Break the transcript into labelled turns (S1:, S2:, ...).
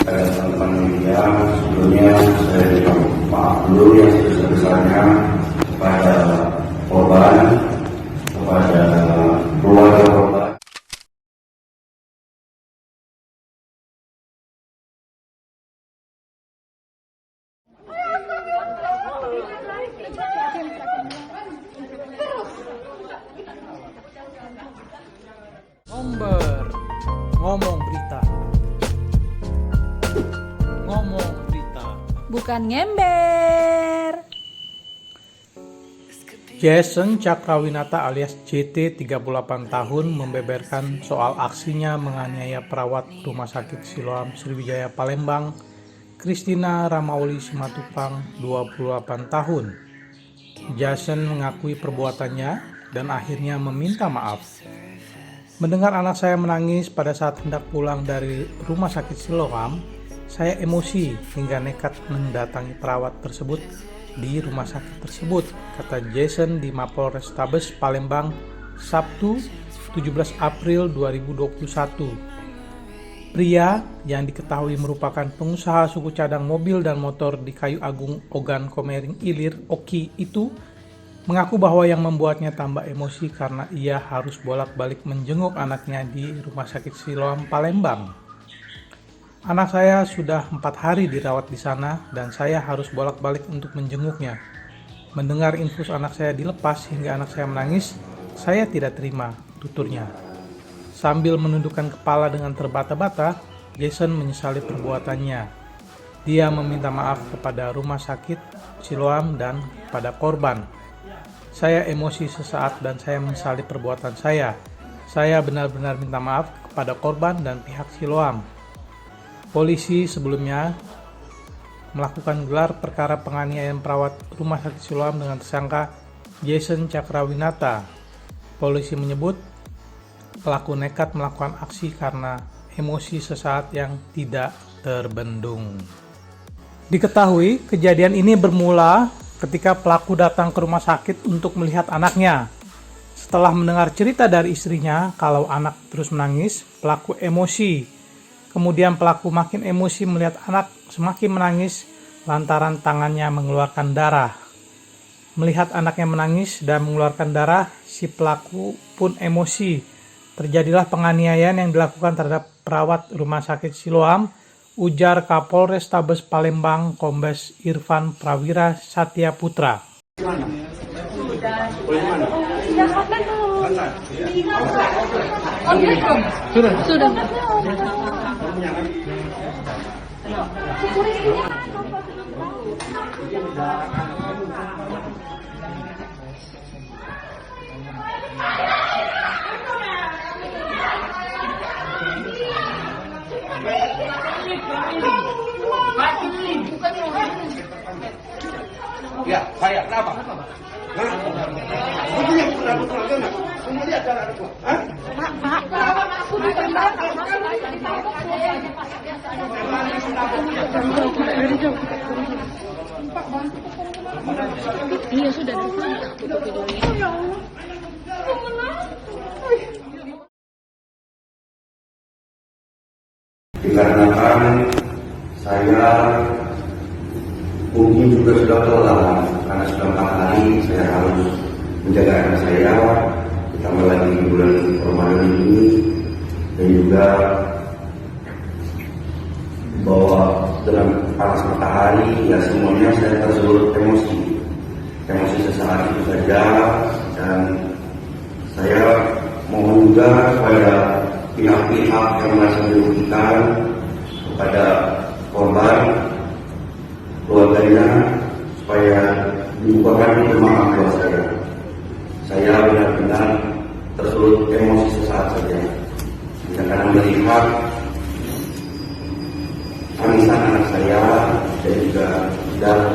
S1: teman-teman media, sebelumnya saya juga maaf dulu yang sebesar-besarnya kepada korban, kepada keluarga korban.
S2: Ngomong berita. Ngomong berita.
S3: Bukan ngember.
S2: Jason Cakrawinata alias JT 38 tahun membeberkan soal aksinya menganiaya perawat Rumah Sakit Siloam Sriwijaya Palembang, Christina Ramauli Simatupang, 28 tahun. Jason mengakui perbuatannya dan akhirnya meminta maaf. Mendengar anak saya menangis pada saat hendak pulang dari Rumah Sakit Siloam, saya emosi hingga nekat mendatangi perawat tersebut di rumah sakit tersebut, kata Jason di Mapolrestabes Palembang, Sabtu 17 April 2021. Pria yang diketahui merupakan pengusaha suku cadang mobil dan motor di Kayu Agung, Ogan Komering Ilir, Oki itu mengaku bahwa yang membuatnya tambah emosi karena ia harus bolak-balik menjenguk anaknya di Rumah Sakit Siloam Palembang. Anak saya sudah 4 hari dirawat di sana dan saya harus bolak-balik untuk menjenguknya. Mendengar infus anak saya dilepas hingga anak saya menangis, saya tidak terima, tuturnya. Sambil menundukkan kepala dengan terbata-bata, Jason menyesali perbuatannya. Dia meminta maaf kepada Rumah Sakit Siloam dan kepada korban. Saya emosi sesaat dan saya menyesali perbuatan saya. Saya benar-benar minta maaf kepada korban dan pihak Siloam. Polisi sebelumnya melakukan gelar perkara penganiayaan perawat Rumah Sakit Siloam dengan tersangka Jason Cakrawinata. Polisi menyebut pelaku nekat melakukan aksi karena emosi sesaat yang tidak terbendung. Diketahui kejadian ini bermula ketika pelaku datang ke rumah sakit untuk melihat anaknya. Setelah mendengar cerita dari istrinya kalau anak terus menangis, pelaku emosi. Kemudian pelaku makin emosi melihat anak semakin menangis lantaran tangannya mengeluarkan darah. Melihat anaknya menangis dan mengeluarkan darah, si pelaku pun emosi. Terjadilah penganiayaan yang dilakukan terhadap perawat Rumah Sakit Siloam, ujar Kapolrestabes Palembang Kombes Irfan Prawira Satya Putra.
S3: Sudah.
S1: Ya, saya kenapa? Semua lihat cara aku.
S3: Iya sudah foto videonya.
S1: Dikarenakan saya mungkin juga sudah kelelahan karena sudah 4 hari saya harus menjaga anak saya, ditambah lagi di bulan Ramadan ini, dan juga bahwa dengan panas matahari ya semuanya saya tersulut emosi sesaat itu saja. Dan saya mohon juga kepada pihak-pihak yang merasa dirugikan, kepada korban, keluarganya, supaya dibukakan pintu maaf buat saya. Saya benar-benar tersulut emosi sesaat saja karena melihat tangisan anak saya dan juga darah